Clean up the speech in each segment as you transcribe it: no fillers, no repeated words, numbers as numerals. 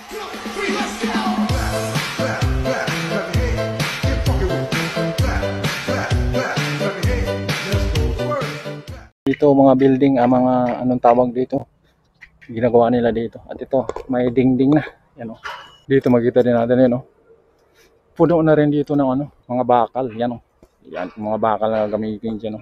Dito mga building, mga anong tawag dito, ginagawa nila dito. At ito, may dingding na. Yan o. Dito makita din natin yan o. Puno na rin dito ng mga bakal. Yan o. Yan, mga bakal na gamitin dyan o.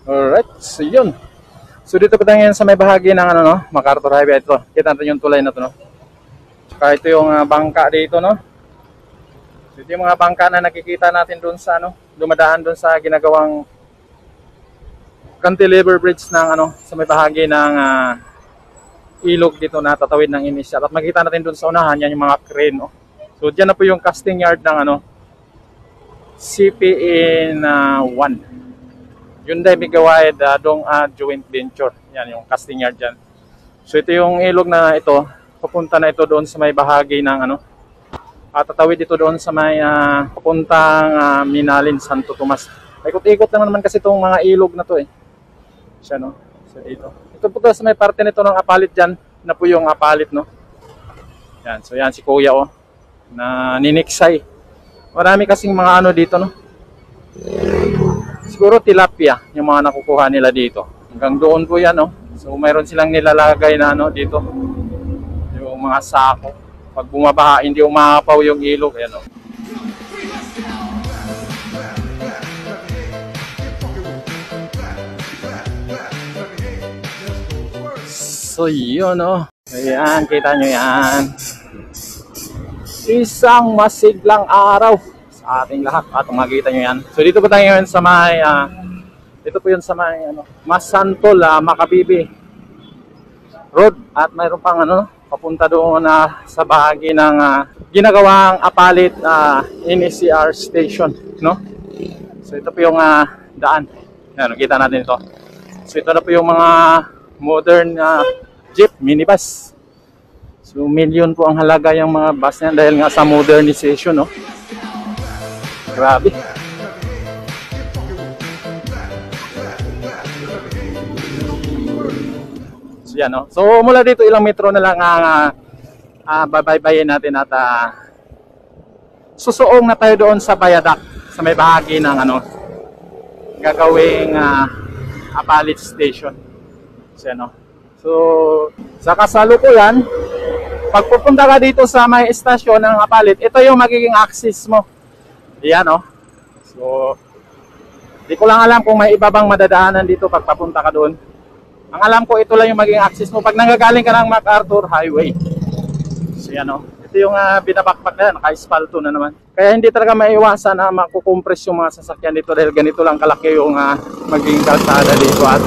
Alright, so yun. So dito pa tayo ngayon sa may bahagi ng MacArthur Highway. Ito, kita natin yung tulay na to, no? Tsaka ito yung bangka dito, no? So ito yung mga bangka na nakikita natin doon sa dumadaan doon sa ginagawang cantilever bridge ng sa may bahagi ng ilog dito na tatawid ng Inisal. At makita natin doon sa unahan, yan yung mga crane, no? So diyan na po yung casting yard ng CPN 1. Hyundai Migawide Dong joint venture. Yan yung casting yard dyan. So ito yung ilog na ito. Papunta na ito doon sa may bahagi ng tatawid ito doon sa may papuntang Minalin, Santo Tomas. Ikot-ikot naman kasi itong mga ilog na to eh. Siya, no? So dito. Ito po sa may parte nito ng Apalit dyan. Na po yung Apalit, no? Yan. So yan si Kuya na niniksay. Marami kasing mga dito, no? Siguro tilapia yung mga nakukuha nila dito. Hanggang doon po yan, no? So mayroon silang nilalagay na dito. Yung mga sako. Pag bumabaha, hindi umapaw yung ilog. Ayan, no? So yun, no? Ayan, kita nyo yan. Isang masiglang araw sa ating lahat at makikita nyo yan. So dito po tayo ngayon sa may ito po yun sa may Masantol, Makabibi Road. At mayroon pang papunta doon sa bahagi ng ginagawang Apalit NCR station, no? So ito po yung daan. Yan, nakita natin ito. So ito na po yung mga modern jeep, minibus. So million po ang halaga yung mga bus niyan dahil nga sa modernization, no? Grabe. So yan, no? So mula dito ilang metro na lang babaybayin natin at susuong na tayo doon sa Bayadak sa may bahagi ng gagawing Apalit station. So, so sa kasalukuyan, pag pupunta ka dito sa may estasyon ng Apalit, ito yung magiging access mo. Yan, no? So, di ko lang alam kung may iba bang madadaanan dito pag papunta ka doon. Ang alam ko, ito lang yung magiging access mo pag nanggagaling ka ng MacArthur Highway. So, yan, no? Ito yung binabakbak na yan, naka-espalto na naman. Kaya hindi talaga maiwasan na makukompress yung mga sasakyan dito dahil ganito lang kalaki yung magiging kalsada dito. At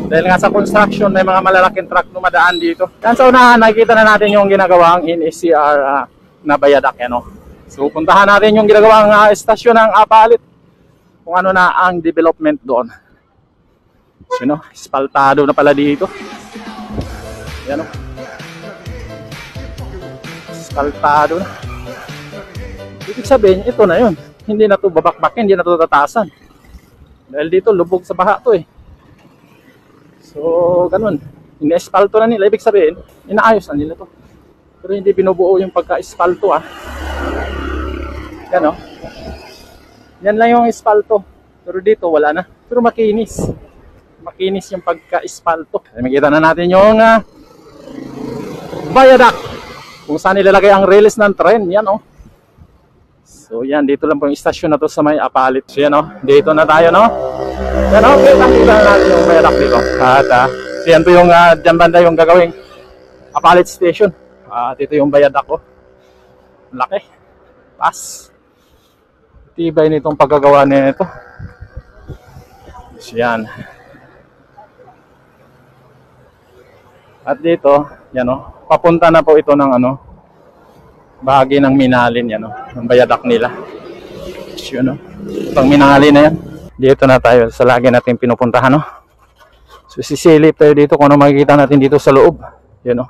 dahil nga sa construction, may mga malalaking truck dumadaan dito. Yan sa unahan, nakikita na natin yung ginagawang NCR na Bayadak. Yan, no? So puntahan natin yung ginagawang estasyon ng Apalit. Kung ano na ang development doon. So, espaltado na pala dito. Yan, no? Espaltado na. Ibig sabihin, ito na yun. Hindi na ito babakbakin, hindi na ito tatasan. Dahil dito, lubog sa baha ito eh. So, ganun. Ina-espalto na nila. Ibig sabihin, inaayos na nila to. Pero hindi binubuo yung pagka-espalto, Yan, yan lang yung espalto. Pero dito, wala na. Pero makinis. Makinis yung pagka-espalto. Makita na natin yung Bayadak. Kung saan nilalagay ang release ng tren. Yan, So, yan. Dito lang po yung istasyon na to sa may Apalit. So, yan, Dito na tayo, Yan, kita na natin yung Bayadak dito. At, yan po yung dyan banda yung gagawing Apalit station. At ito yung Bayadak, Laki. Pas. Tibay nitong paggagawa nito. So, yan. At dito, yan, papunta na po ito ng bahagi ng Minalin, yan, ng Bayadak nila. So, yun, itong Minalin na yan. Dito na tayo sa lagi natin pinupuntahan, So sisilip tayo dito kung ano makikita natin dito sa loob. Yan,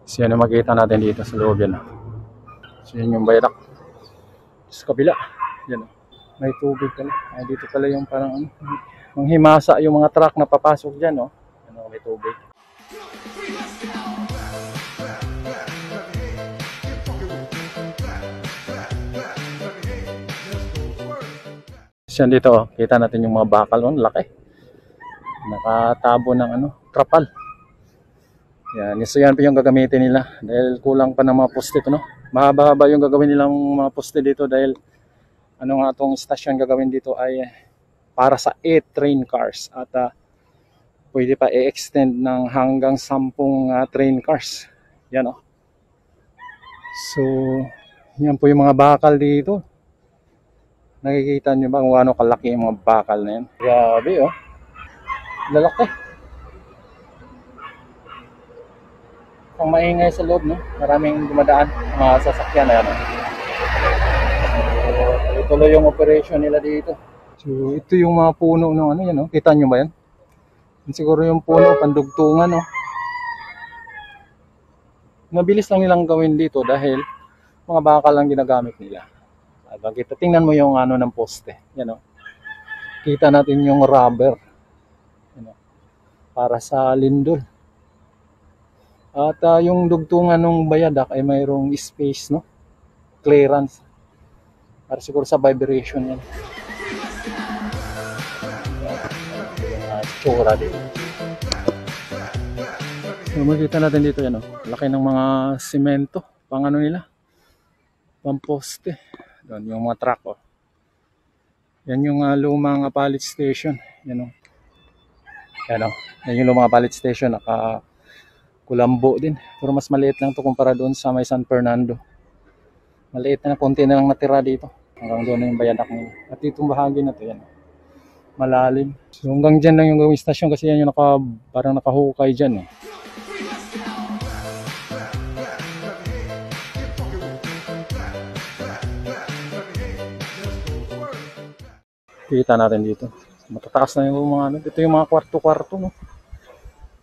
So yan ang makikita natin dito sa loob, yan. So yan yung Bayadak. Sa kabila, yan. May tubig pala. Ay, dito pala yung parang ano, manghimasa yung mga truck na papasok dyan, no? Ano, may tubig. Yan dito, oh. Kita natin yung mga bakal, oh. Laki. Nakatabo ng ano, trapal. Yan, so yan pa yung gagamitin nila dahil kulang pa ng mga poste ito, no? Mahaba-haba yung gagawin nilang mga poste dito dahil ano nga itong stasyon gagawin dito ay para sa 8 train cars at pwede pa i-extend ng hanggang 10 train cars. Yan, oh. So, yan po yung mga bakal dito. Nakikita nyo ba kung ano kalaki yung mga bakal na yan? Grabe, oh. Lalaki. Ang maingay sa loob, no? Maraming dumadaan, mga sasakyan na yan. So, tuloy yung operation nila dito. So, ito yung mga puno ng ano yan, no? Kita nyo ba yan? Siguro yung puno, pandugtungan, no? Mabilis lang nilang gawin dito dahil mga bakal lang ginagamit nila. Kita, tingnan mo yung ano ng poste. Yan, no? Kita natin yung rubber. Yan, no? Para sa lindol. At yung dugtungan ng bayadak ay mayroong space, no? Clearance. Para siguro sa vibration yan. Yung tsura dito. So makikita natin dito yan, no? Laki ng mga simento. Pang ano nila? Pang poste. Doon yung mga truck, oh. Yan yung lumang pallet station. Yan, no? Yan, no? Yan yung lumang pallet station. Kulambo din. Pero mas maliit lang to kumpara doon sa may San Fernando. Maliit na, konti na lang natira dito. Hanggang doon na yung bayadak nila. At itong bahagi na to, yan. Malalim. So hanggang dyan lang yung gawing stasyon kasi yan yung parang nakahukay dyan, eh. Kita natin dito. Matataas na yung mga ano. Dito yung mga kwarto-kwarto, no?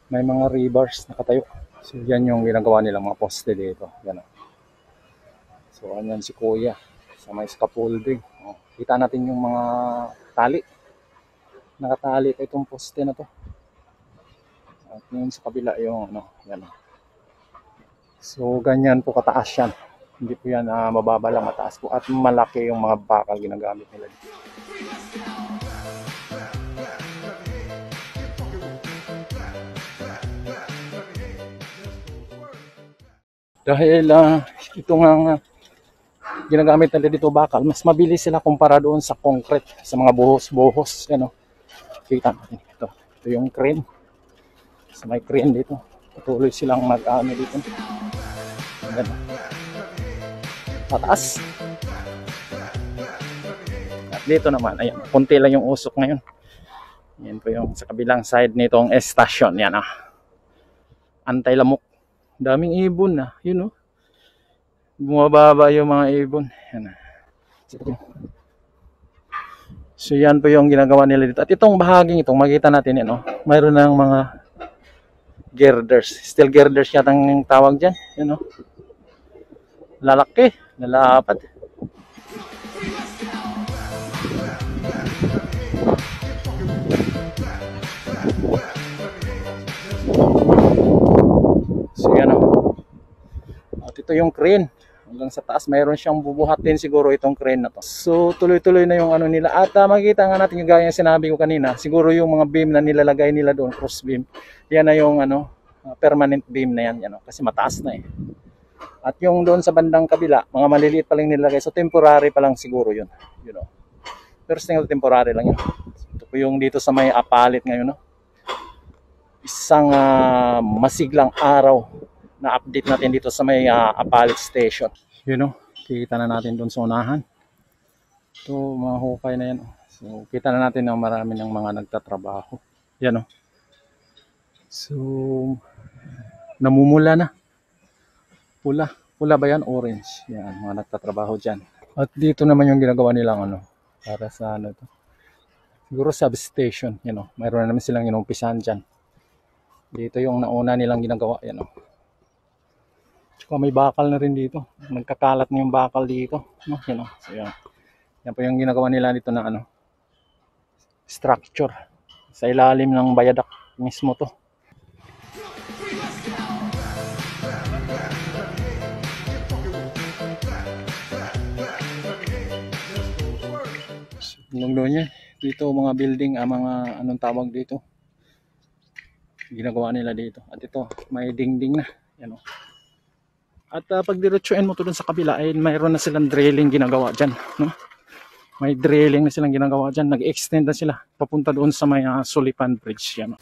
May mga rebars nakatayo. So yan yung ginagawa nilang mga poste dito. Yan, oh. So anyan si Kuya sa may scaffolding. Oh, kita natin yung mga tali. Nakatali itong poste na to. At yun sa kabila yung ano, yan. So ganyan po kataas yan. Hindi po yan mababa lang, mataas po. At malaki yung mga bakal ginagamit nila dito. Dahil ito nga ginagamit nila dito bakal, mas mabilis sila kumpara doon sa concrete, sa mga buhos-buhos. Yan, oh. Kita natin ito. Ito yung crane. Sa may crane dito. Patuloy silang mag-ano dito. Yan. Pataas. At dito naman, ayan, konti lang yung usok ngayon. Yan po yung sa kabilang side nitong estasyon. Yan, ah. Anti-lamok. Daming ibon na, yun, no? Bumababa yung mga ibon. Yan. So yan po yung ginagawa nila dito. At itong bahaging itong makita natin yan, no? Mayroon ng mga girders. Steel girders yata ang tawag dyan. Yun, no? Lalaki, lalapad. So yan, oh. At ito yung crane. Hanggang sa taas mayroon siyang bubuhatin siguro itong crane na to. So tuloy-tuloy na yung ano nila. At makikita nga natin yung gaya yung sinabi ko kanina. Siguro yung mga beam na nilalagay nila doon, cross beam. Yan na yung ano, permanent beam na yan, yan, oh. Kasi mataas na, eh. At yung doon sa bandang kabila, mga maliliit pa lang nilagay. So temporary pa lang siguro yun. You know. Pero single temporary lang yun. Ito po yung dito sa may apalit ngayon, no? Isang masiglang araw na update natin dito sa may apalit station. You know, kita na natin doon sa unahan. Ito, mga hukay na yan. So, kita na natin na marami ng mga nagtatrabaho. Yan, oh. So, namumula na. Pula. Pula ba yan? Orange. Yan, mga nagtatrabaho dyan. At dito naman yung ginagawa nilang ano, para sa ano to. Siguro substation. Yan, oh. Mayroon na naman silang inumpisahan dyan. Dito yung nauna nilang ginagawa. Yan, oh. Tsaka may bakal na rin dito. Nagkakalat na yung bakal dito. No? Yan, oh. So, yan. Yan po yung ginagawa nila dito na ano, structure. Sa ilalim ng viaduct mismo to. Doon niya. Dito mga building, mga anong tawag dito. Ginagawa nila dito. At ito, may dingding na. Yan o. At pag diretsuin mo to dun sa kabila, ay mayroon na silang drilling ginagawa dyan. No? May drilling na silang ginagawa dyan. Nag-extend na sila papunta doon sa may Sulipan Bridge. Yan o.